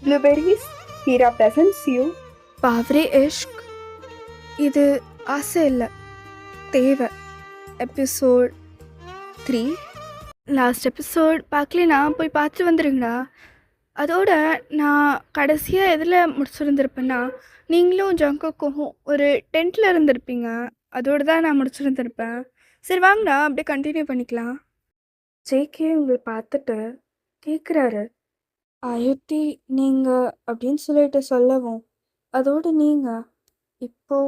Blueberries, Hira presents you. பாவரே Ishq இது ஆசை இல்லை தேவை எபிசோட் 3. லாஸ்ட் எபிசோட் பார்க்கலனா போய் பார்த்து வந்துடுங்கடா. அதோட நான் கடைசியாக எதில் முடிச்சிருந்துருப்பேன்னா, நீங்களும் ஜங்குக்கும் ஒரு டென்ட்டில் இருந்திருப்பீங்க. அதோடு தான் நான் முடிச்சிருந்துருப்பேன். சரி வாங்கடா, அப்படியே கண்டினியூ பண்ணிக்கலாம். ஜேகே உங்களை பார்த்துட்டு கேட்குறாரு, அயுத்தி நீங்கள் அப்படின்னு சொல்லிட்டு சொல்லவும், அதோடு நீங்கள் இப்போ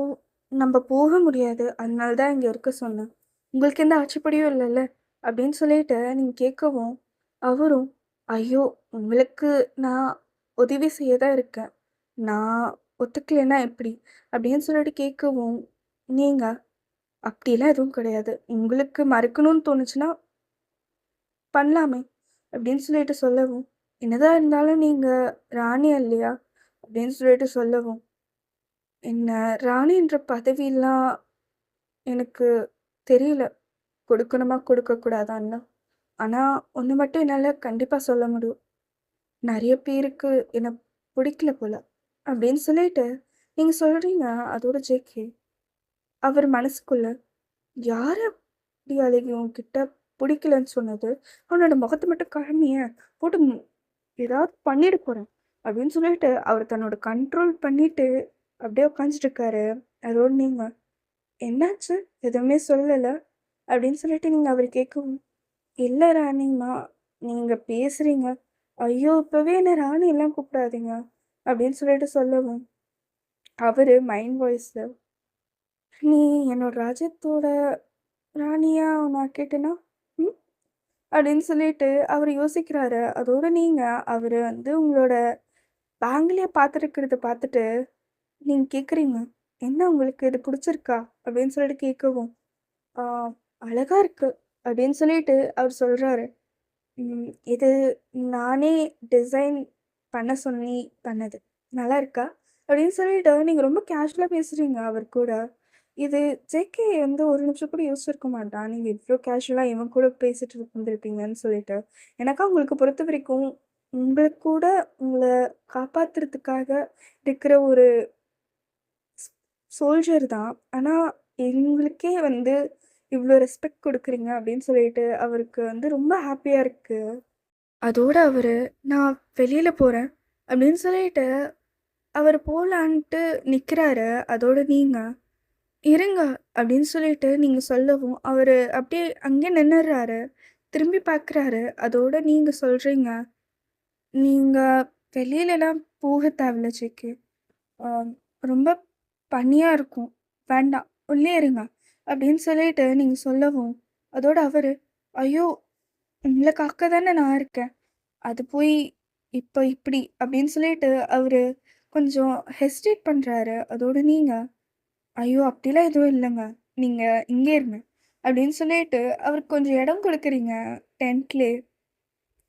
நம்ம போக முடியாது, அதனால தான் இங்கே இருக்க சொன்னேன், உங்களுக்கு எந்த ஆட்சேபனையும் இல்லைல்ல அப்படின்னு சொல்லிட்டு நீங்கள் கேட்கவும், அவரும் ஐயோ உங்களுக்கு நான் உதவி செய்ய தான் இருக்கேன், நான் ஒத்துக்கலைன்னா எப்படி அப்படின்னு சொல்லிட்டு கேட்கவும், நீங்கள் அப்படிலாம் எதுவும் கிடையாது, உங்களுக்கு மறக்கணும்னு தோணுச்சுன்னா பண்ணலாமே அப்படின்னு சொல்லிட்டு சொல்லவும், என்னதான் இருந்தாலும் நீங்கள் ராணி இல்லையா அப்படின்னு சொல்லிட்டு சொல்லவும், என்ன ராணின்ற பதவியெல்லாம் எனக்கு தெரியல, கொடுக்கணுமா கொடுக்கக்கூடாதான்னு. ஆனால் ஒன்று மட்டும் என்னால் கண்டிப்பாக சொல்ல முடியும், நிறைய பேருக்கு என்னை பிடிக்கல போல அப்படின்னு சொல்லிட்டு நீங்கள் சொல்கிறீங்க. அதோட ஜேகே அவர் மனசுக்குள்ள, யார் அப்படி அழகி உன்கிட்ட பிடிக்கலன்னு சொன்னது, அவனோட முகத்தை மட்டும் காமிய போட்டு ஏதாவது பண்ணிட போகிறேன் அப்படின்னு சொல்லிட்டு அவர் தன்னோட கண்ட்ரோல் பண்ணிட்டு அப்படியே உட்காந்துட்டு இருக்காரு. அதோடு நீங்கள் என்னாச்சு எதுவுமே சொல்லலை அப்படின்னு சொல்லிட்டு நீங்கள் அவர் கேட்கவும், இல்லை ராணிம்மா நீங்கள் பேசுகிறீங்க, ஐயோ இப்போவே என்ன ராணி எல்லாம் கூப்பிடாதீங்க அப்படின்னு சொல்லிட்டு சொல்லவும், அவர் மைண்ட் வாய்ஸில், நீ என்னோட ராஜ்யத்தோட ராணியா நான் கேட்டேன்னா ம் அப்படின்னு சொல்லிட்டு அவர் யோசிக்கிறாரு. அதோட நீங்கள் அவர் உங்களோட பேங்கிலேயே பார்த்துருக்கிறத பார்த்துட்டு நீங்கள் கேட்குறீங்க, என்ன உங்களுக்கு இது பிடிச்சிருக்கா அப்படின்னு சொல்லிட்டு கேட்கவும், அழகாக இருக்குது அப்படின்னு சொல்லிட்டு அவர் சொல்கிறாரு, இது நானே டிசைன் பண்ண சொல்லி பண்ணது, நல்லா இருக்கா அப்படின்னு சொல்லிட்டு நீங்கள் ரொம்ப கேஷுவலாக பேசுகிறீங்க அவர் கூட. இது ஜேகே ஒரு நிமிஷம் கூட யோசிச்சிருக்க மாட்டான், நீங்கள் இவ்வளோ கேஷுவலாக இவன் கூட பேசிட்டு இருந்திருப்பீங்கன்னு சொல்லிட்டு. எனக்கா உங்களுக்கு பொறுத்த வரைக்கும் உங்களுக்கு கூட உங்களை காப்பாற்றுறதுக்காக இருக்கிற ஒரு சோல்ஜர் தான், ஆனால் எங்களுக்கே இவ்வளோ ரெஸ்பெக்ட் கொடுக்குறீங்க அப்படின்னு சொல்லிட்டு அவருக்கு ரொம்ப ஹாப்பியாக இருக்குது. அதோட அவர் நான் வெளியில் போகிறேன் அப்படின்னு சொல்லிட்டு அவர் போகலான்ட்டு நிற்கிறாரு. அதோட நீங்கள் இருங்க அப்படின்னு சொல்லிட்டு நீங்கள் சொல்லவும், அவர் அப்படியே அங்கே நின்னுறாரு, திரும்பி பார்க்குறாரு. அதோட நீங்கள் சொல்கிறீங்க, நீங்கள் வெளியிலலாம் போக தேவையில்ல ஜேகே, ரொம்ப பனியாக இருக்கும், வேண்டாம் உள்ளே இருங்க அப்படின்னு சொல்லிட்டு நீங்கள் சொல்லவும், அதோட அவர் ஐயோ உங்களை காக்க தானே நான் இருக்கேன், அது போய் இப்போ இப்படி அப்படின்னு சொல்லிட்டு அவர் கொஞ்சம் ஹெசிடேட் பண்ணுறாரு. அதோட நீங்கள் ஐயோ அப்படிலாம் எதுவும் இல்லைங்க, நீங்கள் இங்கே இருங்க அப்படின்னு சொல்லிட்டு அவருக்கு கொஞ்சம் இடம் கொடுக்குறீங்க டென்ட்லே.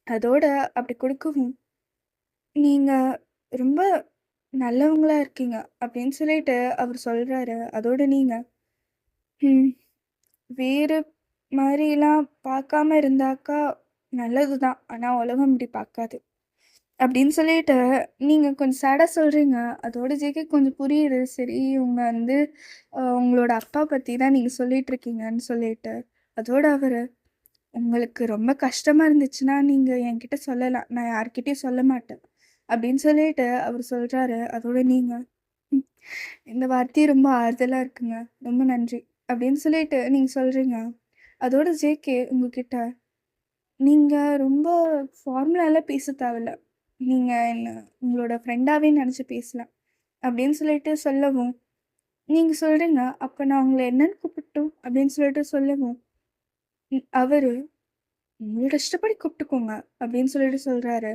அதோட அப்படி கொடுக்கவும், நீங்கள் ரொம்ப நல்லவங்களா இருக்கீங்க அப்படின்னு சொல்லிட்டு அவர் சொல்கிறாரு. அதோட நீங்கள் வேறு மாதிரிலாம் பார்க்காம இருந்தாக்கா நல்லது தான், ஆனால் உலகம் இப்படி பார்க்காது அப்படின்னு சொல்லிட்டு நீங்கள் கொஞ்சம் சேடாக சொல்கிறீங்க. அதோட ஜேகே கொஞ்சம் புரியுது, சரி இவங்க உங்களோட அப்பா பற்றி தான் நீங்கள் சொல்லிட்டு இருக்கீங்கன்னு சொல்லிட்டு. அதோட அவர் உங்களுக்கு ரொம்ப கஷ்டமாக இருந்துச்சுன்னா நீங்கள் என்கிட்ட சொல்லலாம், நான் யார்கிட்டயும் சொல்ல மாட்டேன் அப்படின்னு சொல்லிட்டு அவர் சொல்கிறாரு. அதோட நீங்கள் இந்த வார்த்தை ரொம்ப ஆறுதலாக இருக்குங்க, ரொம்ப நன்றி அப்படின்னு சொல்லிட்டு நீங்கள் சொல்கிறீங்க. அதோட ஜேகே உங்ககிட்ட, நீங்கள் ரொம்ப ஃபார்முலாலாம் பேச தேவையில்ல, நீங்கள் என்ன உங்களோட ஃப்ரெண்டாகவே நினச்சி பேசலாம் அப்படின்னு சொல்லிட்டு சொல்லவும், நீங்கள் சொல்கிறீங்க அப்போ நான் உங்களை என்னன்னு கூப்பிட்டோம் அப்படின்னு சொல்லிட்டு சொல்லவும், அவர் உங்களோட இஷ்டப்படி கூப்பிட்டுக்கோங்க அப்படின்னு சொல்லிட்டு சொல்கிறாரு.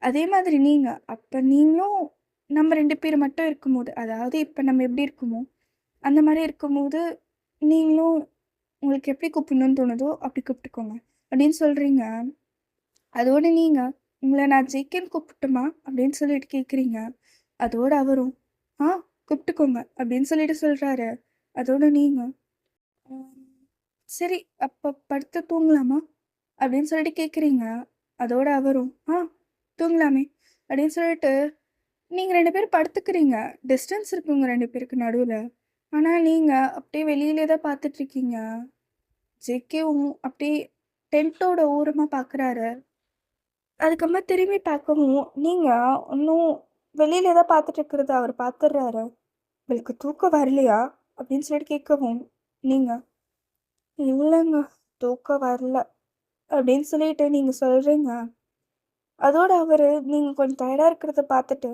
அதே மாதிரி நீங்கள் அப்போ நீங்களும் நம்ம 2 பேர் மட்டும் இருக்கும்போது, அதாவது இப்போ நம்ம எப்படி இருக்குமோ அந்த மாதிரி இருக்கும்போது, நீங்களும் உங்களுக்கு எப்படி கூப்பிடணும்னு தோணுதோ அப்படி கூப்பிட்டுக்கோங்க அப்படின்னு சொல்கிறீங்க. அதோடு நீங்கள் உங்களை நான் ஜேகேன்னு கூப்பிட்டுமா அப்படின்னு சொல்லிட்டு கேட்குறீங்க. அதோடு அவரும் கூப்பிட்டுக்கோங்க அப்படின்னு சொல்லிட்டு சொல்கிறாரு. அதோடு நீங்கள் சரி அப்போ படுத்து தூங்கலாமா அப்படின்னு சொல்லிட்டு கேட்குறீங்க. அதோட அவரும் தூங்கலாமே அப்படின்னு சொல்லிட்டு நீங்கள் 2 பேரும் படுத்துக்கிறீங்க. டிஸ்டன்ஸ் இருக்கு உங்க 2 பேருக்கு நடுவில். ஆனால் நீங்கள் அப்படியே வெளியிலே தான் பார்த்துட்ருக்கீங்க. ஜேகேவும் அப்படியே டென்ட்டோட ஓரமாக பார்க்குறாரு. அதுக்கப்புறமா திரும்பி பார்க்கவும் நீங்கள் இன்னும் வெளியில தான் பார்த்துட்டு இருக்கிறத அவர் பார்த்துடுறாரு. உங்களுக்கு தூக்கம் வரலையா அப்படின்னு சொல்லிட்டு கேட்கவும் நீங்கள் இல்லைங்க தூக்கம் வரல அப்படின்னு சொல்லிட்டு நீங்கள் சொல்கிறீங்க. அதோட அவர் நீங்கள் கொஞ்சம் டயர்டாக இருக்கிறத பார்த்துட்டு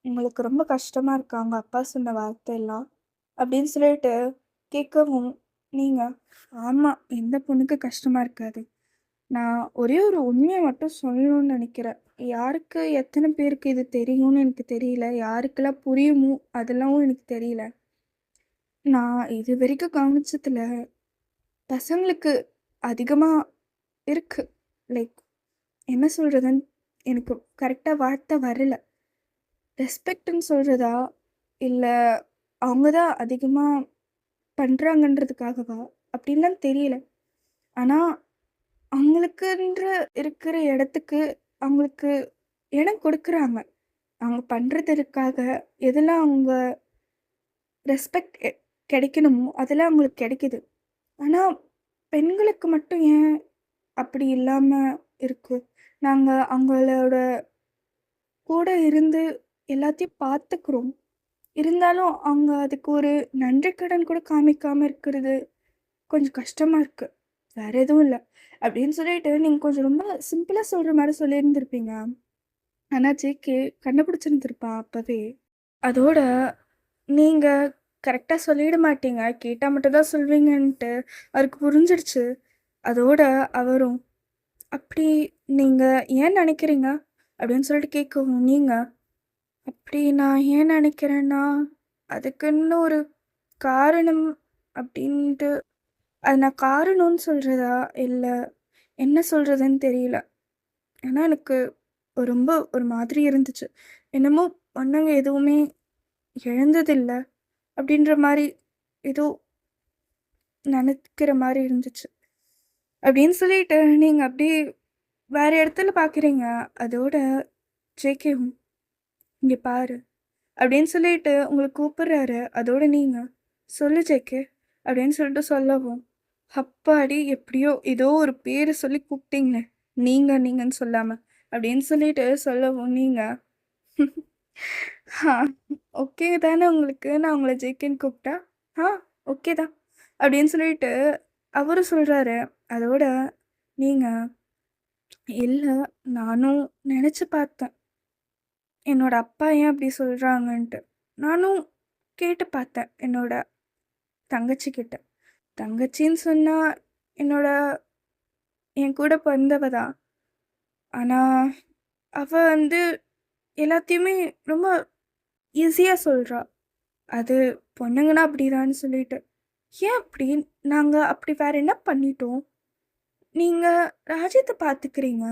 உங்களுக்கு ரொம்ப கஷ்டமாக இருக்கா அவங்க அப்பா சொன்ன வார்த்தையெல்லாம் அப்படின்னு சொல்லிட்டு கேட்கவும் நீங்கள் ஆமாம் எந்த பொண்ணுக்கு கஷ்டமாக இருக்காது. நான் ஒரே ஒரு உண்மையை மட்டும் சொல்லணும்னு நினைக்கிறேன். யாருக்கு எத்தனை பேருக்கு இது தெரியும்னு எனக்கு தெரியல. யாருக்கெல்லாம் புரியுமோ அதெல்லாம் எனக்கு தெரியல. நான் இது வரைக்கும் கவனிச்சதுல பசங்களுக்கு அதிகமாக இருக்கு. லைக் என்ன சொல்கிறதுன்னு எனக்கு கரெக்டாக வார்த்தை வரல. ரெஸ்பெக்ட்ன்னு சொல்கிறதா இல்லை அவங்க தான் அதிகமாக பண்ணுறாங்கன்றதுக்காகவா அப்படின்லாம் தெரியல. ஆனால் அவங்களுக்குன்ற இருக்கிற இடத்துக்கு அவங்களுக்கு இடம் கொடுக்குறாங்க. அவங்க பண்ணுறதுக்காக எதெல்லாம் அவங்க ரெஸ்பெக்ட் கிடைக்கணுமோ அதெல்லாம் அவங்களுக்கு கிடைக்குது. ஆனால் பெண்களுக்கு மட்டும் ஏன் அப்படி இல்லாமல் இருக்கு? நாங்கள் அவங்களோட கூட இருந்து எல்லாத்தையும் பார்த்துக்கிறோம். இருந்தாலும் அவங்க அதுக்கு ஒரு நன்றி கடன் கூட காமிக்காமல் இருக்கிறது கொஞ்சம் கஷ்டமாக இருக்குது. வேறு எதுவும் இல்லை அப்படின்னு சொல்லிட்டு நீங்கள் கொஞ்சம் ரொம்ப சிம்பிளாக சொல்கிற மாதிரி சொல்லியிருந்திருப்பீங்க. ஆனால் ஜேகே கண்டுபிடிச்சிருந்துருப்பான் அப்போவே. அதோட நீங்கள் கரெக்டாக சொல்லிட மாட்டீங்க, கேட்டால் மட்டும்தான் சொல்வீங்கன்ட்டு அவருக்கு புரிஞ்சிடுச்சு. அதோட அவரும் அப்படி நீங்கள் ஏன் நினைக்கிறீங்க அப்படின்னு சொல்லிட்டு கேட்கவும் நீங்கள் அப்படி நான் ஏன் நினைக்கிறேன்னா அதுக்குன்னு ஒரு காரணம் அப்படின்ட்டு அது நான் காரணம்னு சொல்கிறதா இல்லை என்ன சொல்கிறதுன்னு தெரியல. ஏன்னா எனக்கு ரொம்ப ஒரு மாதிரி இருந்துச்சு. என்னமோ பொண்ணுங்க எதுவுமே இழந்ததில்லை அப்படின்ற மாதிரி ஏதோ நினைக்கிற மாதிரி இருந்துச்சு அப்படின்னு சொல்லிட்டு நீங்கள் அப்படியே வேறு இடத்துல பார்க்குறீங்க. அதோட ஜேகேவும் இங்கே பாரு அப்படின்னு சொல்லிட்டு உங்களை கூப்பிட்றாரு. அதோட நீங்கள் சொல்லு ஜேகே அப்படின்னு சொல்லிட்டு சொல்லவும் அப்பாடி எப்படியோ ஏதோ ஒரு பேர் சொல்லி கூப்பிட்டீங்களே நீங்கன்னு சொல்லாமல் அப்படின்னு சொல்லிட்டு சொல்லவும் நீங்கள் ஓகே தானே உங்களுக்கு நான் உங்களை ஜேகேன்னு கூப்பிட்டா ஓகே தான் அப்படின்னு சொல்லிட்டு அவரும் சொல்கிறாரு. அதோட நீங்கள் இல்லை நானும் நினச்சி பார்த்தேன் என்னோட அப்பா ஏன் அப்படி சொல்கிறாங்கன்ட்டு. நானும் கேட்டு பார்த்தேன் என்னோட தங்கச்சிக்கிட்ட. தங்கச்சின்னு சொன்னால் என் கூட பிறந்தவ தான். ஆனால் அவள் எல்லாத்தையுமே ரொம்ப ஈஸியாக சொல்கிறா. அது பொண்ணுங்கன்னா அப்படிதான்னு சொல்லிட்டு ஏன் அப்படி நாங்கள் அப்படி வேறு என்ன பண்ணிட்டோம்? நீங்கள் ராஜ்யத்தை பார்த்துக்கிறீங்க,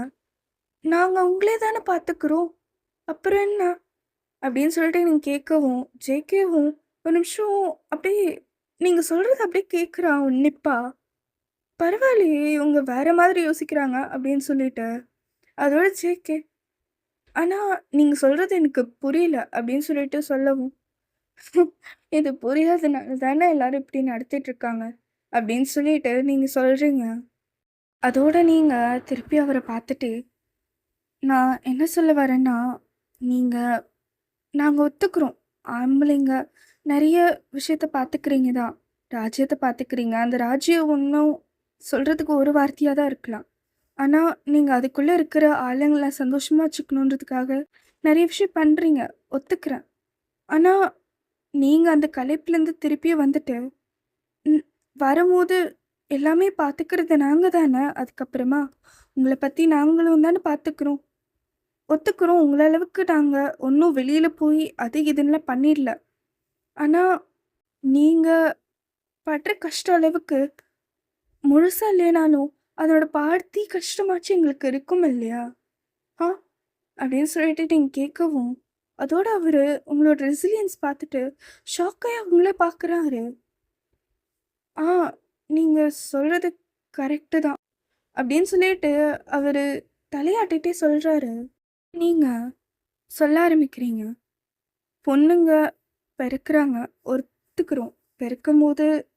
நாங்கள் உங்களே தானே பார்த்துக்கிறோம், அப்புறம் என்ன அப்படின்னு சொல்லிட்டு நீங்கள் கேட்கவும் ஜேகேவும் ஒரு நிமிஷம் அப்படியே நீங்கள் சொல்கிறது அப்படியே கேட்குறான் உன்னிப்பா. பரவாயில்லையே இவங்க வேறு மாதிரி யோசிக்கிறாங்க அப்படின்னு சொல்லிட்டு அதோட ஜேகே ஆனால் நீங்கள் சொல்கிறது எனக்கு புரியல அப்படின்னு சொல்லிட்டு சொல்லவும் இது புரியாதனால தானே எல்லாரும் இப்படி நடத்திட்டுருக்காங்க அப்படின்னு சொல்லிட்டு நீங்கள் சொல்கிறீங்க. அதோட நீங்கள் திருப்பி அவரை பார்த்துட்டு நான் என்ன சொல்ல வரேன்னா நாங்கள் ஒத்துக்கிறோம் ஆம்பளைங்க நிறைய விஷயத்த பார்த்துக்கிறீங்க தான், ராஜ்யத்தை பார்த்துக்கிறீங்க. அந்த ராஜ்யம் ஒன்றும் சொல்கிறதுக்கு ஒரு வார்த்தையாக தான் இருக்கலாம். ஆனால் நீங்கள் அதுக்குள்ளே இருக்கிற ஆளுங்களை சந்தோஷமாக வச்சுக்கணுன்றதுக்காக நிறைய விஷயம் பண்ணுறீங்க, ஒத்துக்கிறேன். ஆனால் நீங்கள் அந்த கலைப்புலேருந்து திருப்பியும் வந்துட்டு வரும்போது எல்லாமே பார்த்துக்கிறது நாங்கள் தானே. அதுக்கப்புறமா உங்களை பற்றி நாங்களும் தானே பார்த்துக்கிறோம், ஒத்துக்கிறோம். உங்களை அளவுக்கு நாங்கள் ஒன்றும் வெளியில் போய் அது இதுன்னெலாம் பண்ணிடல. ஆனால் நீங்கள் படுற கஷ்ட அளவுக்கு முழுசாக இல்லைனாலும் அதோட பாதி கஷ்டமாச்சு எங்களுக்கு இருக்கும் இல்லையா அப்படின்னு சொல்லிட்டு நீங்கள் கேட்கவும் அதோட அவர் உங்களோட ரெசிலியன்ஸ் பார்த்துட்டு ஷாக்காக உங்களே பார்க்குறாரு. நீங்கள் சொல்கிறது கரெக்டு தான் அப்படின்னு சொல்லிட்டு அவர் தலையாட்டிகிட்டே சொல்கிறாரு. நீங்கள் சொல்ல ஆரம்பிக்கிறீங்க. பொண்ணுங்க பிறக்குறாங்க, ஒத்துக்கிறோம். பிறக்கும்போது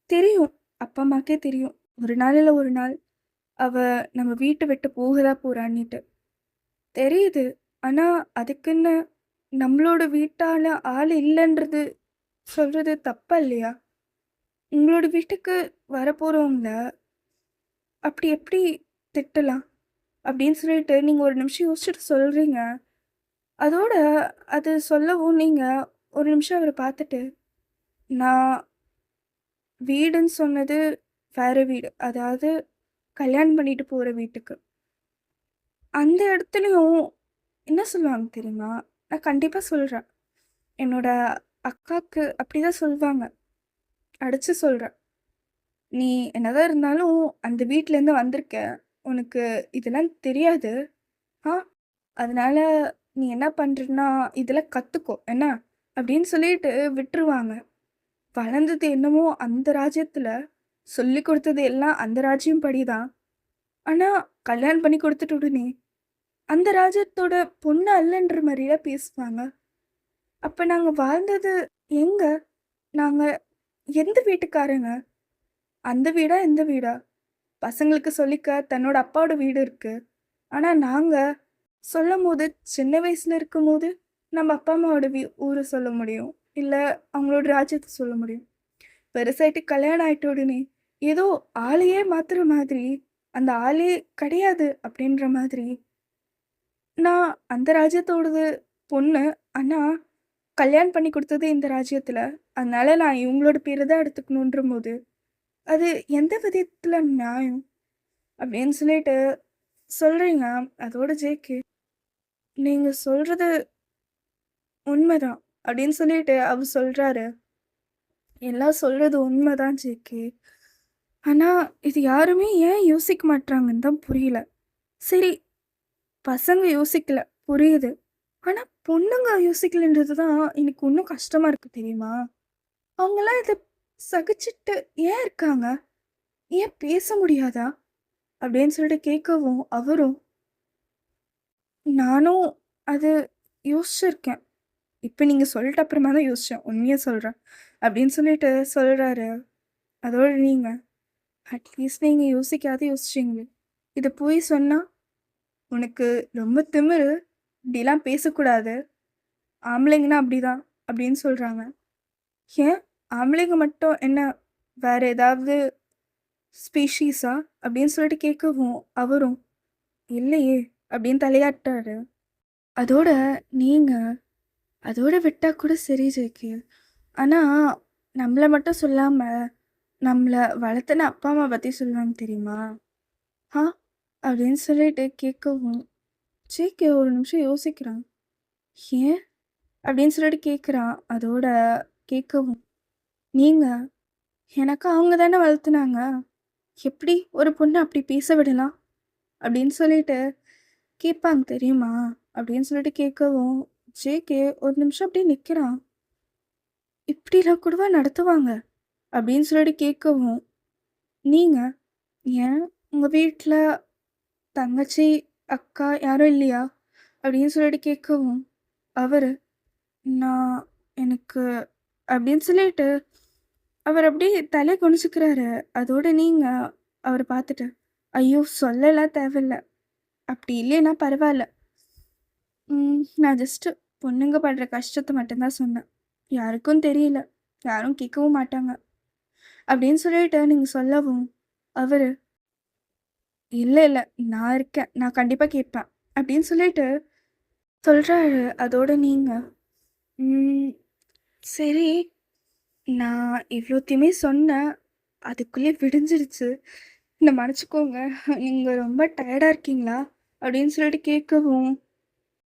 தெரியும், அப்பா அம்மாக்கே தெரியும். ஒரு நாள் இல்ல ஒரு நாள் அவ நம்ம வீட்ட விட்டு போக தான் போறான்னிட்டு. தெரியுது. ஆனா, அதுக்குன்னு நம்மளோட வீட்டால ஆள் இல்லன்றது சொல்றது தப்பா இல்லையா? உங்களோட வீட்டுக்கு வரப்போறவங்கள அப்படி எப்படி திட்டலாம்? அப்படின்னு சொல்லிட்டு நீங்க ஒரு நிமிஷம் யோசிச்சுட்டு சொல்றீங்க. அதோட அது சொல்லவும் நீங்க ஒரு நிமிஷம் அவர பார்த்துட்டு, நான் வீடுன்னு சொன்னது வேற வீடு. அதாவது கல்யாணம் பண்ணிட்டு போற வீட்டுக்கு. அந்த இடத்துலயும் என்ன சொல்லுவாங்க தெரியுமா? நான் கண்டிப்பா சொல்றேன். என்னோட அக்காக்கு அப்படிதான் சொல்வாங்க. அடிச்சு சொல்றேன். "நீ என்னதான் இருந்தாலும் அந்த வீட்லேருந்து வந்திருக்க. உனக்கு இதெல்லாம் தெரியாது. ஆ அதனால நீ என்ன பண்றன்னா, இதெல்லாம் கத்துக்கோ என்ன?" அப்படின்னு சொல்லிட்டு விட்டுருவாங்க. வளர்ந்தது என்னமோ அந்த ராஜ்யத்துல, சொல்லிக் குடுத்தது எல்லாம் அந்த ராஜ்யம் படிதான். ஆனா, கல்யாணம் பண்ணி குடுத்துட்ட உடனே, அந்த ராஜ்யத்தோட பொண்ணு அல்லன்ற மாரிலாம் பேசுவாங்க. அப்ப நாங்க வாழ்ந்தது எங்க? நாங்க எந்த வீட்டுக்காரங்க? அந்த வீடா? இந்த வீடா? பசங்களுக்கு சொல்லிக்க தன்னோட அப்பாவோட வீடு இருக்கு. ஆனா நாங்க சொல்லும்போது, சின்ன வயசுல இருக்கும்போது, நம்ம அப்பா அம்மாவோட ஊர சொல்ல முடியும். இல்ல அவங்களோட ராஜ்யத்த சொல்ல முடியும். பெருசாயிட்டு கல்யாணம் ஆயிட்ட உடனே, ஏதோ ஆளையே மாத்துற மாதிரி, அந்த ஆளே கிடையாது அப்படின்ற மாதிரி, நான் அந்த ராஜ்யத்தோடது பொண்ணு. ஆனா, கல்யாணம் பண்ணி குடுத்தது இந்த ராஜ்யத்துல. அதனால நான் இவங்களோட பேர தான் எடுத்துக்கணுன்றபோது, அது எந்த விதத்துல நியாயம்? அப்படின்னு சொல்லிட்டு சொல்றீங்க. அதோட ஜேகே, நீங்க சொல்றது உண்மைதான். அப்படின்னு சொல்லிட்டு அவரு சொல்றாரு. எல்லாம் சொல்றது உண்மைதான் ஜேகே. ஆனா, இது யாருமே ஏன் யோசிக்க மாட்றாங்கன்னு தான் புரியல. சரி, பசங்க யோசிக்கல, புரியுது. ஆனா, பொண்ணுங்க யோசிக்கலன்றது தான் எனக்கு இன்னும் கஷ்டமா இருக்கு தெரியுமா? அவங்கலாம் இத சகிச்சுட்டு ஏன் இருக்காங்க? ஏன் பேச முடியாதா? அப்படின்னு சொல்லிட்டு கேட்கவும், அவரும், நானும் அது யோசிச்சிருக்கேன். இப்ப நீங்க சொல்லிட்ட அப்புறமா தான் யோசிச்சேன். உண்மைய சொல்றேன். அப்படின்னு சொல்லிட்டு சொல்றாரு. அதோட நீங்க, அட்லீஸ்ட் நீங்க யோசிக்காத யோசிச்சீங்களே. இத போய் சொன்னா, "உனக்கு ரொம்ப திமிரு. இப்படிலாம் பேசக்கூடாது. ஆம்பளைங்கன்னா அப்படிதான்." அப்படின்னு சொல்றாங்க. ஏன்? ஆம்பளைங்க மட்டும் என்ன வேற ஏதாவது ஸ்பீஷீஸா? அப்படின்னு சொல்லிட்டு கேட்கவும், அவரும், "இல்லையே." அப்படின்னு தலையாட்டுறாரு. அதோட நீங்க, அதோட விட்டா கூட சரி ஜெகி. ஆனா, நம்மள மட்டும் சொல்லாம, நம்மள வளர்த்துன அப்பா, அம்மா பத்தி சொல்லுவாங்க தெரியுமா? "ஆ?" அப்படின்னு சொல்லிட்டு கேட்கவும், ஜேகே ஒரு நிமிஷம் யோசிக்கிறான். "ஏன்?" அப்படின்னு சொல்லிட்டு கேட்குறான். அதோட கேட்கவும், "நீங்க எனக்கு அவங்க தானே வளர்த்துனாங்க. எப்படி ஒரு பொண்ண அப்படி பேச விடலாம்?" அப்படின்னு சொல்லிட்டு கேட்பாங்க தெரியுமா? அப்படின்னு சொல்லிட்டு கேட்கவும், ஜேகே ஒரு நிமிஷம் அப்படியே நிற்கிறான். "இப்படிலாம் கூடவா நடத்துவாங்க?" அப்படின்னு சொல்லிட்டு கேட்கவும், "நீங்க ஏன் உங்க வீட்ல தங்கச்சி, அக்கா யாரும் இல்லையா?" அப்படின்னு சொல்லிட்டு கேட்கவும், அவரு, "நான் எனக்கு" அப்படின்னு சொல்லிட்டு அவர் அப்படியே தலை குனிஞ்சுக்கிறாரு. அதோட நீங்க அவர பார்த்துட்டு, "ஐயோ! சொல்லலாம் தேவையில்ல. அப்படி இல்லைன்னா பரவாயில்ல. நான் ஜஸ்ட்டு பொண்ணுங்க படுற கஷ்டத்த மட்டும் தான் சொன்னேன். யாருக்கும் தெரியல. யாரும் கேட்கவும் மாட்டாங்க." அப்படின்னு சொல்லிட்டு நீங்க சொல்லவும், அவரு, "இல்ல, இல்ல. நான் இருக்கேன். நான் கண்டிப்பா கேட்பேன்." அப்படின்னு சொல்லிட்டு சொல்றாரு. அதோட நீங்க, "ம் சரி, நான் இவ்வளோத்தையுமே சொன்னேன். அதுக்குள்ளயே விடிஞ்சிருச்சு. என்ன மன்னிச்சுக்கோங்க. நீங்க ரொம்ப டயர்டா இருக்கீங்களா?" அப்படின்னு சொல்லிட்டு கேட்கவும்,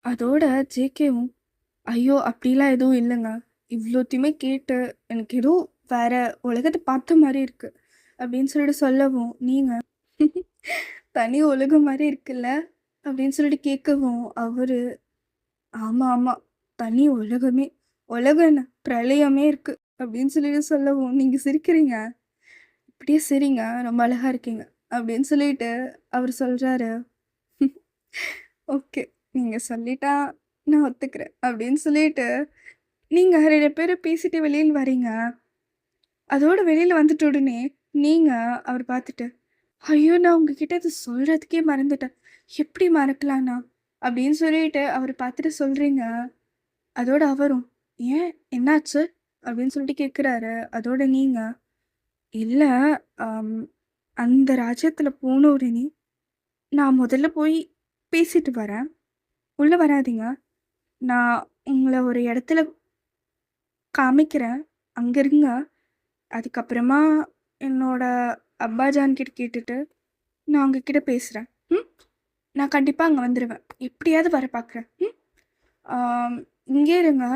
அதோட ஜேகேவும், "ஐயோ! அப்படிலாம் எதுவும் இல்லங்க. இவ்வளோத்தையுமே கேட்டு எனக்கு ஏதோ வேற உலகத்த பார்த்த மாரி இருக்கு." அப்படின்னு சொல்லிட்டு சொல்லவும், நீங்க, "தனி உலகம் மாரி இருக்குல்ல?" அப்படின்னு சொல்லிட்டு கேட்கவும், அவரு, "ஆமா, ஆமா. தனி உலகமே. உலகம் என்ன? பிரளயமே இருக்கு." அப்படின்னு சொல்லிட்டு சொல்லவும், நீங்க சிரிக்கிறீங்க. "இப்படியே சிரிங்க. ரொம்ப அழகா இருக்கீங்க." அப்படின்னு சொல்லிட்டு அவரு சொல்றாரு. "ஓகே. நீங்க சொல்லிட்டா நான் ஒத்துக்கிறேன் அப்படின்னு சொல்லிட்டு நீங்கள் 2 பேரும் பேசிட்டு வெளியில் வரீங்க. அதோட வெளியில வந்துட்ட உடனே நீங்க அவர் பார்த்துட்டு, "ஐயோ! நான் உங்ககிட்ட இத சொல்றதுக்கே மறந்துட்டேன். எப்படி மறக்கலாம்ண்ணா?" அப்படின்னு சொல்லிட்டு அவர பார்த்துட்டு சொல்றீங்க. அதோட அவரும், "ஏன் என்னாச்சு?" அப்படின்னு சொல்லிட்டு கேட்குறாரு. அதோட நீங்க, "இல்ல, அம் அந்த ராஜ்யத்துல போன உடனே நான் முதல்ல போய் பேசிட்டு வரேன். உள்ள வராதீங்க. நான் உங்கள ஒரு இடத்துல காமிக்கிறேன். அங்க இருங்க. அதுக்கப்புறமா என்னோட அப்பாஜான் கிட்ட கேட்டுட்டு நான் உங்ககிட்ட பேசுறேன். ம். நான் கண்டிப்பா அங்க வந்துருவேன். எப்படியாவது வர பார்க்குறேன். ம். ஆம், இங்கே இருங்க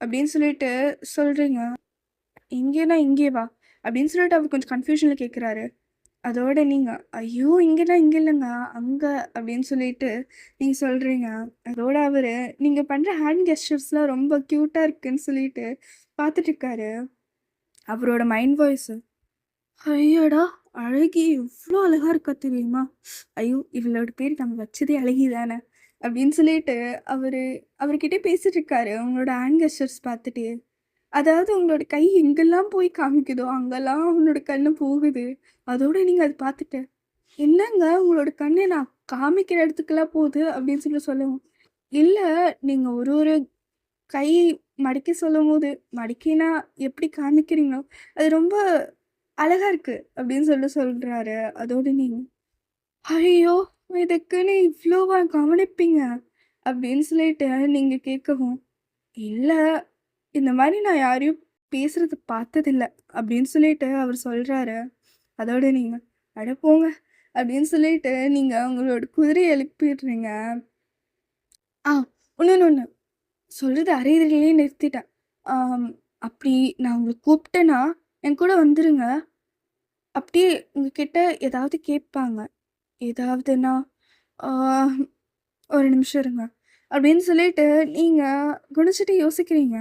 அப்படின்னு சொல்லிட்டு சொல்றீங்க. இங்கேனா இங்கே வா அப்படின்னு சொல்லிட்டு அவர் கொஞ்சம் கன்ஃப்யூஷன்ல கேட்குறாரு. அதோட நீங்க, ஐயோ! இங்கேனா இங்க இல்லங்க. அங்க அப்படின்னு சொல்லிட்டு நீங்க சொல்றீங்க. அதோட அவரு நீங்க பண்ற ஹேண்ட் கெஸ்டர்ஸ்லாம் ரொம்ப கியூட்டா இருக்குன்னு சொல்லிட்டு பார்த்துட்டு இருக்காரு. அவரோட மைண்ட் வாய்ஸ், ஐயோடா! அழகி எவ்ளோ அழகா இருக்கா தெரியுமா? ஐயோ! இவளோட பேரு நம்ம வச்சதே அழகி தானே! அப்படின்னு சொல்லிட்டு அவரு அவர்கிட்ட பேசிட்டு இருக்காரு. உங்களோட ஹேண்ட் கெஸ்டர்ஸ் பார்த்துட்டு. அதாவது உங்களோட கை எங்கெல்லாம் போய் காமிக்குதோ, அங்கெல்லாம் அவனோட கண்ணு போகுது. அதோட நீங்க அத பார்த்துட்டு, "என்னங்க உங்களோட கண்ணு நான் காமிக்கிற இடத்துக்குலாம் போகுது" அப்படின்னு சொல்லி சொல்லவும், "இல்ல, நீங்க ஒரு ஒரு கை மடக்கி சொல்லும்போது, மடக்கினா எப்படி காமிக்கிறீங்களோ, அது ரொம்ப அழகா இருக்கு" அப்படின்னு சொல்றாரு. அதோட நீங்க, "ஐயோ! இதுக்குன்னு இவ்ளோவா கவனிப்பீங்க?" அப்படின்னு சொல்லிட்டு நீங்க கேட்கவும், "இல்ல, இந்த மாரி நான் யாரையும் பேசுறது பார்த்ததில்ல" அப்படின்னு சொல்லிட்டு அவர் சொல்றாரு. அதோட நீங்க, "அட போங்க" அப்படின்னு சொல்லிட்டு நீங்க உங்களோட குதிரைய எழுப்பிடுறீங்க. ஆ, இன்னொன்னு சொல்றது அரையிறதுலயே நிறுத்திட்டேன். ஆம், அப்படி நான் உங்கள கூப்பிட்டேன்னா, என் கூட வந்துருங்க. அப்படியே உங்ககிட்ட ஏதாவது கேட்பாங்க. ஏதாவதுன்னா, ஆ, ஒரு நிமிஷம் இருங்க. அப்படின்னு சொல்லிட்டு நீங்க குனிஞ்சுட்டு யோசிக்கிறீங்க.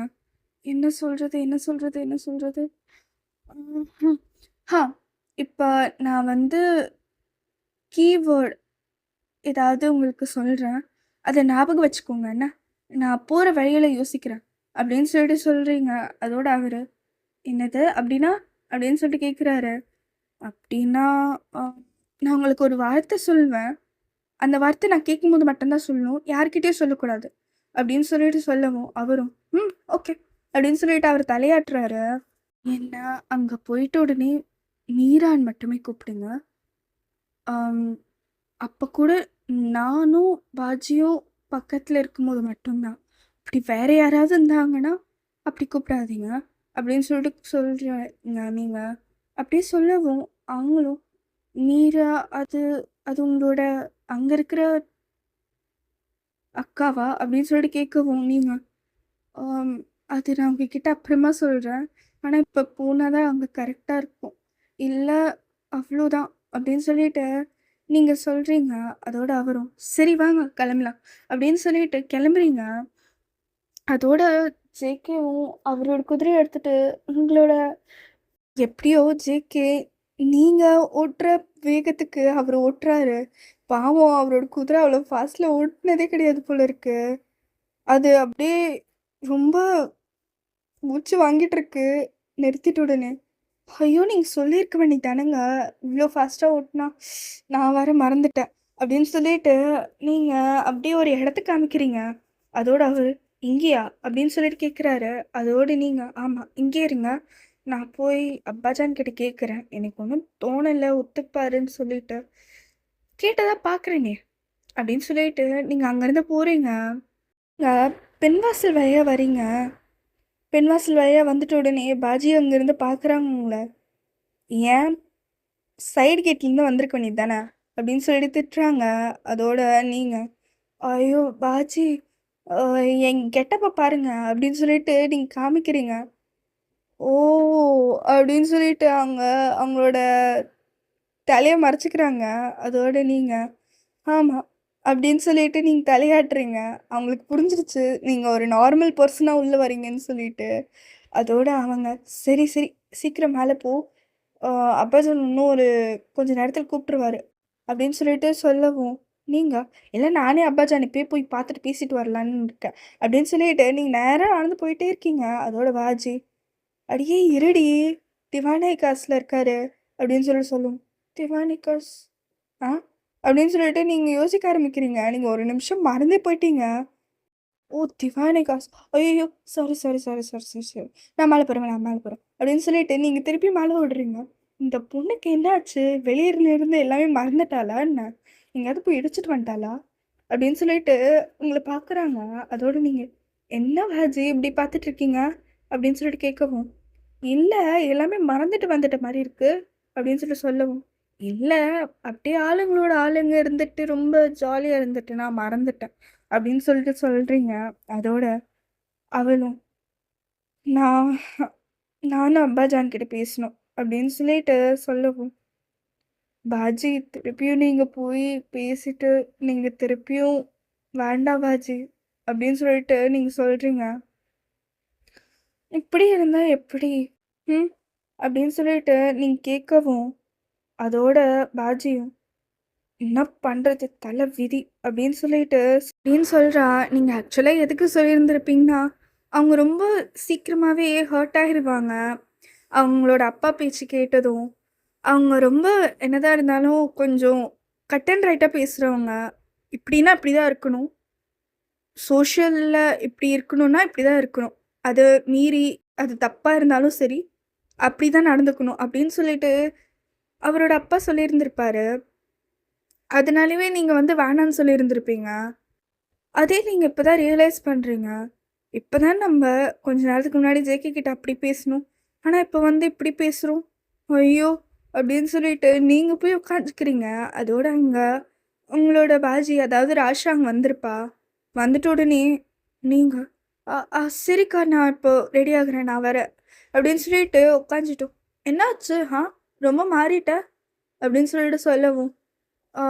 என்ன சொல்றது? என்ன சொல்றது? என்ன சொல்றது? ம்ஹ்ம். ஹா, இப்ப நான் வந்து கீவேர்ட் ஏதாவது உங்களுக்கு சொல்றேன். அத ஞாபகம் வச்சுக்கோங்க என்ன? நான் போற வழியில யோசிக்கிறேன். அப்படின்னு சொல்லிட்டு சொல்றீங்க. அதோட அவரு, "என்னது? அப்படின்னா?" அப்படின்னு சொல்லிட்டு கேட்குறாரு. அப்படின்னா, அ நான் உங்களுக்கு ஒரு வார்த்தை சொல்வேன். அந்த வார்த்தை நான் கேட்கும்போது மட்டும் தான் சொல்லணும். யார்கிட்டயும் சொல்லக்கூடாது. அப்படின்னு சொல்லிட்டு சொல்லவும், அவரும், "ம். ஓகே." அப்படின்னு சொல்லிட்டு அவர் தலையாட்டுறாரு. என்ன அங்க போயிட்ட உடனே மீரான்னு மட்டுமே கூப்பிடுங்க. அம் அப்ப கூட நானும், பாஜியும் பக்கத்துல இருக்கும்போது மட்டும் தான். அப்படி வேற யாராவது இருந்தாங்கன்னா, அப்படி கூப்பிடாதீங்க. அப்படின்னு சொல்லிட்டு சொல்றீங்க நீங்க. அப்படியே சொல்லவும், அவங்களும், "மீரா அது அது உங்களோட அங்க இருக்கிற அக்காவா?" அப்படின்னு சொல்லிட்டு கேட்கவும் நீங்க, ஆம், அது நான் உங்ககிட்ட அப்புறமா சொல்றேன். ஆனா, இப்ப போனா தான் அங்க கரெக்ட்டா இருக்கும். இல்ல, அவ்ளோதான் அப்படின்னு சொல்லிட்டு நீங்க சொல்றீங்க. அதோட அவரும், "சரி வாங்க கிளம்பலாம்" அப்படின்னு சொல்லிட்டு கிளம்புறீங்க. அதோட ஜேகேவும் அவரோட குதிரைய எடுத்துட்டு உங்களோட எப்படியோ ஜேகே நீங்க ஓட்டுற வேகத்துக்கு அவரு ஓட்டுறாரு. பாவம் அவரோட குதிரை அவ்வளோ ஃபாஸ்ட்ல ஓட்டுனதே கிடையாது போல இருக்கு. அது அப்படியே ரொம்ப மூச்சு வாங்கிட்டு இருக்கு. நிறுத்திட்ட உடனே, "ஐயோ! நீங்க சொல்லியிருக்க வேண்டியதானங்க. இவ்ளோ ஃபாஸ்ட்டா ஓட்டுனா, நான் வேற மறந்துட்டேன்." அப்படின்னு சொல்லிட்டு நீங்க அப்படியே ஒரு இடத்த காமிக்கிறீங்க. அதோட அவரு, "இங்கேயா?" அப்படின்னு சொல்லிட்டு கேட்குறாரு. அதோட நீங்க, "ஆமா, இங்கே இருங்க. நான் போய் அப்பாஜான் கிட்ட கேட்குறேன். எனக்கு ஒண்ணும் தோணல, ஒத்துப்பாருன்னு சொல்லிட்டு." "கேட்டதா பார்க்குறேனே." அப்படின்னு சொல்லிட்டு நீங்க அங்கருந்து போறீங்க. நீங்க பின்வாசல் வழியா வரீங்க. பின்வாசல் வழியா வந்துட்ட உடனே பாஜி அங்கேருந்து பார்க்குறாங்க உங்கள. "ஏன் சைடு கேட்லேருந்து வந்திருக்க வேண்டியது தானே?" அப்படின்னு சொல்லிட்டு திட்டுறாங்க. அதோட நீங்க, "ஐயோ! பாஜி, அ என் கெட்டப்ப பாருங்க" அப்படின்னு சொல்லிட்டு நீங்க காமிக்கிறீங்க. "ஓ!" அப்படின்னு சொல்லிட்டு அவங்களோட தலைய மறைச்சுக்கிறாங்க. அதோட நீங்க, "ஆமா" அப்படின்னு சொல்லிட்டு நீங்க தலையாட்டுறீங்க. அவங்களுக்கு புரிஞ்சிருச்சு, நீங்க ஒரு நார்மல் பெர்சனா உள்ள வரீங்கன்னு சொல்லிட்டு. அதோட அவங்க, "சரி, சரி, சீக்கிரம் மேல போ. அ அப்பாச்சான் இன்னும் ஒரு கொஞ்ச நேரத்தில கூப்பிட்டுருவாரு." அப்படின்னு சொல்லிட்டு சொல்லவும், நீங்கள் இல்லை நானே அப்பாஜானை போய் பார்த்துட்டு பேசிட்டு வரலான்னு இருக்கேன் அப்படின்னு சொல்லிட்டு நீங்கள் நேராக நடந்து போயிட்டே இருக்கீங்க. அதோட பாஜி அடியே இருடி, திவானி காசில் இருக்காரு அப்படின்னு சொல்லும். திவானி காஸ் ஆ அப்படின்னு சொல்லிட்டு நீங்கள் யோசிக்க ஆரம்பிக்கிறீங்க. நீங்கள் ஒரு நிமிஷம் மறந்தே போயிட்டீங்க. ஓ திவானி காஸ், ஐயோ sorry sorry sorry sorry sorry sorry, நான் மேலே போகிறேன் அப்படின்னு சொல்லிட்டு நீங்கள் திருப்பி மேலே விடுறீங்க. இந்த பொண்ணுக்கு என்னாச்சு, வெளியிருந்து எல்லாமே மறந்துட்டாளா என்ன, எங்கேயாவது போய் இடிச்சிட்டு வந்துட்டாளா அப்படின்னு சொல்லிட்டு உங்களை பார்க்குறாங்க. அதோட நீங்கள் என்ன வாஜி இப்படி பார்த்துட்டு இருக்கீங்க அப்படின்னு சொல்லிட்டு கேட்கவும், இல்லை எல்லாமே மறந்துட்டு வந்துட்ட மாதிரி இருக்கு அப்படின்னு சொல்லிட்டு சொல்லவும், இல்லை அப்படியே ஆளுங்களோட ஆளுங்க இருந்துட்டு ரொம்ப ஜாலியாக இருந்துட்டு நான் மறந்துட்டேன் அப்படின்னு சொல்லிட்டு சொல்கிறீங்க. அதோட அவளும் நான் நானும் அப்பாஜான் கிட்ட பேசணும் அப்படின்னு சொல்லிட்டு சொல்லவும், பாஜி திருப்பியும் நீங்கள் போய் பேசிட்டு நீங்கள் திருப்பியும் வேண்டாம் பாஜி அப்படின்னு சொல்லிட்டு நீங்கள் சொல்கிறீங்க. இப்படி இருந்தால் எப்படி ம் அப்படின்னு சொல்லிட்டு நீங்கள் கேட்கவும், அதோட பாஜியும் என்ன பண்ணுறது தலை விதி அப்படின்னு சொல்லிட்டு அப்படின்னு சொல்கிறா. நீங்கள் ஆக்சுவலாக எதுக்கு சொல்லியிருந்திருப்பீங்கன்னா, அவங்க ரொம்ப சீக்கிரமாகவே ஹர்ட் ஆகிடுவாங்க. அவங்களோட அப்பா பேச்சு கேட்டதும் அவங்க ரொம்ப என்னதான் இருந்தாலும் கொஞ்சம் கட் அண்ட் ரைட்டாக பேசுகிறவங்க. இப்படின்னா இப்படி தான் இருக்கணும், சோஷியலில் இப்படி இருக்கணும்னா இப்படி தான் இருக்கணும், அது மீறி அது தப்பாக இருந்தாலும் சரி அப்படி தான் நடந்துக்கணும் அப்படின்னு சொல்லிட்டு அவரோட அப்பா சொல்லியிருந்திருப்பாரு. அதனாலவே நீங்கள் வந்து வேணான்னு சொல்லியிருந்திருப்பீங்க. அதே நீங்கள் இப்போ தான் ரியலைஸ் பண்ணுறீங்க. இப்போ தான் நம்ம கொஞ்ச நேரத்துக்கு முன்னாடி ஜேகே கிட்ட அப்படி பேசணும், ஆனால் இப்போ வந்து இப்படி பேசுகிறோம், ஐயோ அப்படின்னு சொல்லிட்டு நீங்கள் போய் உட்காந்துக்கிறீங்க. அதோட அங்கே உங்களோட பாஜி அதாவது ராஷா அங்கே வந்திருப்பா. வந்துட்ட உடனே நீங்கள் சரிக்கா நான் இப்போ ரெடி ஆகுறேன் நான் வரேன் அப்படின்னு சொல்லிட்டு உட்காந்துட்டோம். என்னாச்சு ரொம்ப மாறிட்ட அப்படின்னு சொல்லிட்டு சொல்லவும், "ஆ,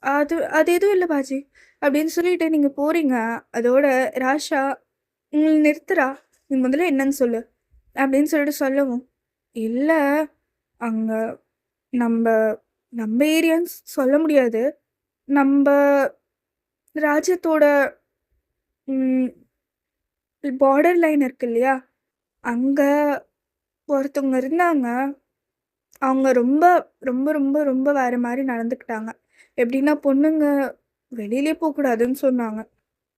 அது அது எதுவும் இல்லை பாஜி" அப்படின்னு சொல்லிட்டு நீங்கள் போகிறீங்க. அதோட ராஷா உங்களை நிறுத்துறா. "நீ முதல்ல என்னன்னு சொல்லு" அப்படின்னு சொல்லிட்டு சொல்லவும், இல்லை அங்கே நம்ம நம்ம ஏரியான்னு சொல்ல முடியாது, நம்ம ராஜ்யத்தோட பார்டர் லைன் இருக்கு இல்லையா, அங்கே ஒருத்தவங்க இருந்தாங்க. அவங்க ரொம்ப ரொம்ப ரொம்ப ரொம்ப வேறு மாதிரி நடந்துக்கிட்டாங்க. எப்படின்னா பொண்ணுங்க வெளியிலே போகக்கூடாதுன்னு சொன்னாங்க.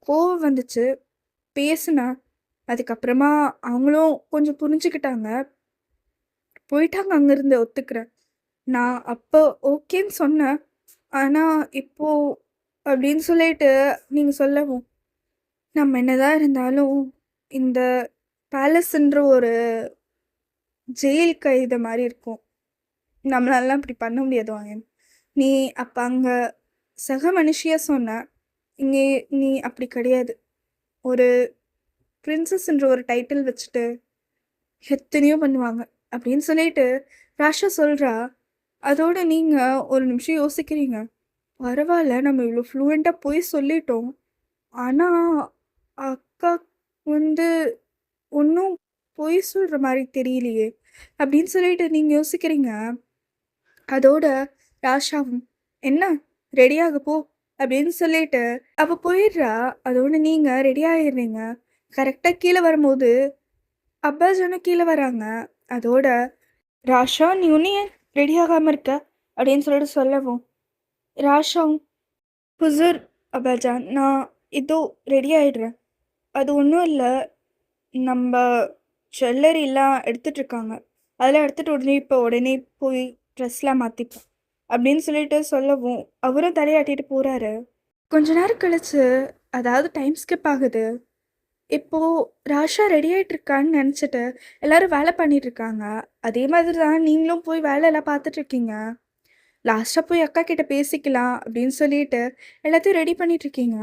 கோவம் வந்துச்சு, பேசினேன். அதுக்கப்புறமா அவங்களும் கொஞ்சம் புரிஞ்சுக்கிட்டாங்க, போயிட்டாங்க அங்கேருந்து. ஒத்துக்கிறேன், நான் அப்போ ஓகேன்னு சொன்னேன். ஆனால் இப்போ அப்படின்னு சொல்லிட்டு நீங்கள் சொல்லவும், நம்ம என்னதான் இருந்தாலும் இந்த பேலஸ்ன்ற ஒரு ஜெயில் கைது மாதிரி இருக்கும், நம்மளாலாம் இப்படி பண்ண முடியாது வாயன். நீ அப்போ அங்கே சக மனுஷியாக சொன்ன, இங்கே நீ அப்படி கிடையாது. ஒரு பிரின்சஸ்ன்ற ஒரு டைட்டில் வச்சுட்டு எத்தனையோ பண்ணுவாங்க அப்படின்னு சொல்லிட்டு ராஷா சொல்கிறா. அதோட நீங்கள் ஒரு நிமிஷம் யோசிக்கிறீங்க. பரவாயில்ல, நம்ம இவ்வளோ ஃப்ளூயண்ட்டாக போய் சொல்லிட்டோம், ஆனால் அக்கா வந்து ஒன்றும் பொய் சொல்கிற மாதிரி தெரியலையே அப்படின்னு சொல்லிட்டு நீங்கள் யோசிக்கிறீங்க. அதோட ராஷாவும் என்ன ரெடியாக போ அப்படின்னு சொல்லிட்டு அவள் போயிடுறா. அதோட நீங்கள் ரெடி ஆகிடுறீங்க. கரெக்டாக கீழே வரும்போது அப்பாஜானும் கீழே வராங்க. அதோட ராஷா நீ ஒன்றும் ஏன் ரெடி ஆகாமல் இருக்க அப்படின்னு சொல்லிட்டு சொல்லவும், ராஷாவும் ஹுசூர் அப்பாஜான் நான் இதோ ரெடி ஆகிடுறேன், அது ஒன்றும் இல்லை, நம்ம ஜுவல்லரிலாம் எடுத்துகிட்ருக்காங்க, அதெல்லாம் எடுத்துகிட்டு உடனே போய் ட்ரெஸ்லாம் மாற்றிப்போம் அப்படின்னு சொல்லிட்டு சொல்லவும் அவரும் தலையாட்டிட்டு போகிறாரு. கொஞ்ச நேரம் கழிச்சு அதாவது டைம் ஸ்கிப் ஆகுது. இப்போது ராஷா ரெடி ஆகிட்டுருக்கான்னு நினச்சிட்டு எல்லோரும் வேலை பண்ணிகிட்ருக்காங்க. அதே மாதிரி தான் நீங்களும் போய் வேலையெல்லாம் பார்த்துட்ருக்கீங்க. லாஸ்ட்டாக போய் அக்கா கிட்ட பேசிக்கலாம் அப்படின்னு சொல்லிட்டு எல்லாத்தையும் ரெடி பண்ணிகிட்ருக்கீங்க.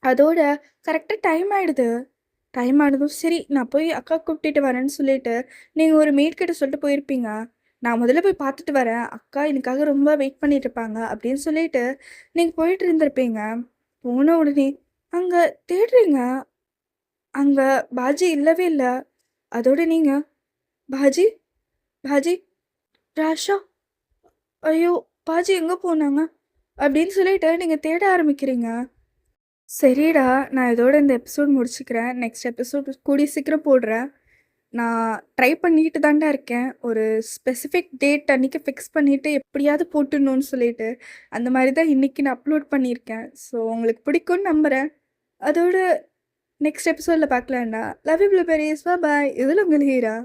அதோட கரெக்டாக டைம் ஆகிடுது. டைம் ஆனதும் சரி நான் போய் அக்கா கூப்பிட்டுட்டு வரேன்னு சொல்லிட்டு நீங்கள் ஒரு மேட் கிட்ட சொல்லிட்டு போயிருப்பீங்க. நான் முதல்ல போய் பார்த்துட்டு வரேன், அக்கா எனக்காக ரொம்ப வெயிட் பண்ணிட்டு இருப்பாங்க அப்படின்னு சொல்லிட்டு நீங்கள் போயிட்டு இருந்திருப்பீங்க. போன உடனே அங்கே தேடுறீங்க, அங்கே பாஜி இல்லவே இல்லை. அதோட நீங்கள் பாஜி பாஜி ராஷா, ஐயோ பாஜி எங்கே போனாங்க அப்படின்னு சொல்லிட்டு நீங்கள் தேட ஆரம்பிக்கிறீங்க. சரிடா, நான் இதோட இந்த எபிசோட் முடிச்சுக்கிறேன். நெக்ஸ்ட் எபிசோட் கூடிய சீக்கிரம் போடுறேன். நான் ட்ரை பண்ணிட்டு தான்டா இருக்கேன். ஒரு ஸ்பெசிஃபிக் டேட் அன்னைக்கு ஃபிக்ஸ் பண்ணிட்டு எப்படியாவது போட்டுடணும்னு சொல்லிட்டு, அந்த மாதிரி தான் இன்னைக்கு நான் அப்லோட் பண்ணியிருக்கேன். ஸோ உங்களுக்கு பிடிக்கும்னு நம்புகிறேன். அதோட நெக்ஸ்ட் எபிசோடில் பார்க்கலாம்டா. Love you blueberries. பாய். இதில் உங்கள் ஹீரா.